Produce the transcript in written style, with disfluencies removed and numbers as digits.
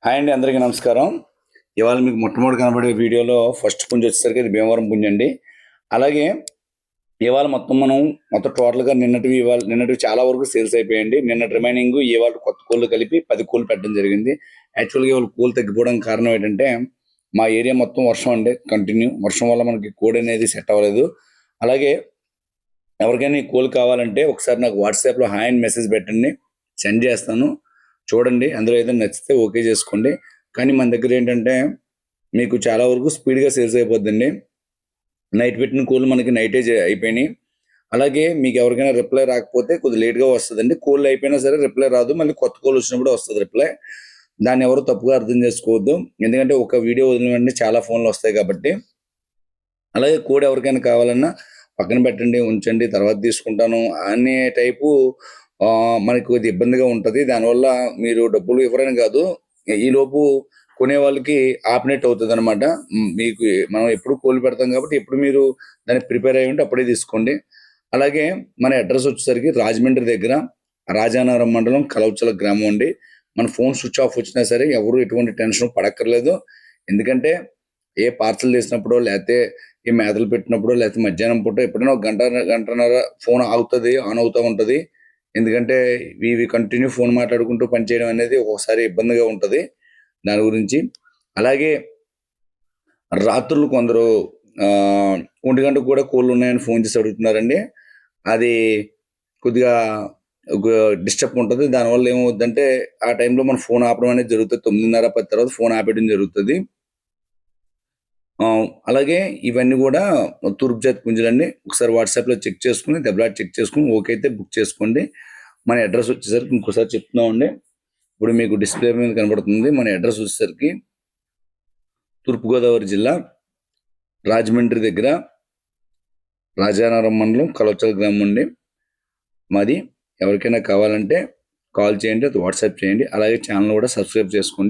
Hi అండి, అందరికీ నమస్కారం. ఇవాళ మీకు మొట్టమొదటి కనబడే వీడియోలో ఫస్ట్ పుంజు వచ్చేసరికి ఇది భీమవరం పుంజు అండి. అలాగే ఇవాళ మొత్తం టోటల్గా నిన్నటివి చాలా వరకు సేల్స్ అయిపోయాయండి. నిన్నటి రిమైనింగ్ ఇవాళ కొత్త కోళ్ళు కలిపి 10 కోళ్ళు పెట్టడం జరిగింది. యాక్చువల్గా ఇవాళ కోళ్ళు తగ్గిపోవడానికి కారణం ఏంటంటే మా ఏరియా మొత్తం వర్షం అండి. కంటిన్యూ వర్షం వల్ల మనకి కోడి అనేది సెట్ అవ్వలేదు. అలాగే ఎవరికైనా ఈ కోళ్ళు కావాలంటే ఒకసారి నాకు వాట్సాప్లో హాయ్ అని మెసేజ్ పెట్టండి, సెండ్ చేస్తాను. చూడండి, అందులో ఏదైనా నచ్చితే ఓకే చేసుకోండి. కానీ మన దగ్గర ఏంటంటే మీకు చాలా వరకు స్పీడ్గా సేల్స్ అయిపోద్దండి. నైట్ పెట్టిన కోళ్ళు మనకి నైటే అయిపోయినాయి. అలాగే మీకు ఎవరికైనా రిప్లై రాకపోతే కొద్దిగా లేట్గా వస్తుందండి. కోళ్ళు అయిపోయినా సరే రిప్లై రాదు, మళ్ళీ కొత్త కోళ్ళు వచ్చినప్పుడు వస్తుంది రిప్లై. దాన్ని ఎవరు తప్పుగా అర్థం చేసుకోవద్దు, ఎందుకంటే ఒక వీడియో వదిలిన వెంటనే చాలా ఫోన్లు వస్తాయి కాబట్టి. అలాగే కోడి ఎవరికైనా కావాలన్నా పక్కన పెట్టండి, ఉంచండి, తర్వాత తీసుకుంటాను అనే టైపు మనకి కొద్ది ఇబ్బందిగా ఉంటుంది. దానివల్ల మీరు డబ్బులు ఇవ్వరని కాదు, ఈలోపు కొనే వాళ్ళకి ఆపినట్టు అవుతుంది అనమాట. మీకు మనం ఎప్పుడు కోళ్ళు పెడతాం కాబట్టి ఎప్పుడు మీరు దాన్ని ప్రిపేర్ అయ్యి ఉంటే అప్పుడే తీసుకోండి. అలాగే మన అడ్రస్ వచ్చేసరికి రాజమండ్రి దగ్గర రాజానగరం మండలం కలవచల గ్రామం అండి. మన ఫోన్ స్విచ్ ఆఫ్ వచ్చినా సరే ఎవరు ఎటువంటి టెన్షన్ పడక్కర్లేదు. ఎందుకంటే ఏ పార్సల్ చేసినప్పుడు, లేకపోతే ఈ మేతలు పెట్టినప్పుడు, లేకపోతే మధ్యాహ్నం పూట ఎప్పుడైనా ఒక గంటన్నర ఫోన్ ఆగుతుంది, ఆన్ అవుతూ ఉంటుంది. ఎందుకంటే ఇవి కంటిన్యూ ఫోన్ మాట్లాడుకుంటూ పనిచేయడం అనేది ఒక్కొక్కసారి ఇబ్బందిగా ఉంటుంది. దాని గురించి అలాగే రాత్రులు కొందరు 1 గంటకు కూడా కోళ్ళు ఉన్నాయని ఫోన్ చేసి అడుగుతున్నారండి. అది కొద్దిగా డిస్టర్బ్ ఉంటుంది. దానివల్ల ఏమవుద్దంటే ఆ టైంలో మన ఫోన్ ఆపడం అనేది జరుగుతుంది. 9:30, 10 తర్వాత ఫోన్ ఆపేయడం జరుగుతుంది. అలాగే ఇవన్నీ కూడా తూర్పు జాతి పుంజులండి. ఒకసారి వాట్సాప్లో చెక్ చేసుకుని, దెబ్బలాట చెక్ చేసుకుని ఓకే అయితే బుక్ చేసుకోండి. మన అడ్రస్ వచ్చేసరికి ఇంకోసారి చెప్తున్నామండి. ఇప్పుడు మీకు డిస్ప్లే మీద కనబడుతుంది. మన అడ్రస్ వచ్చేసరికి తూర్పుగోదావరి జిల్లా రాజమండ్రి దగ్గర రాజానగరం మండలం కలవచల గ్రామం అండి మాది. ఎవరికైనా కావాలంటే కాల్ చేయండి, వాట్సాప్ చేయండి. అలాగే ఛానల్ కూడా సబ్స్క్రైబ్ చేసుకోండి.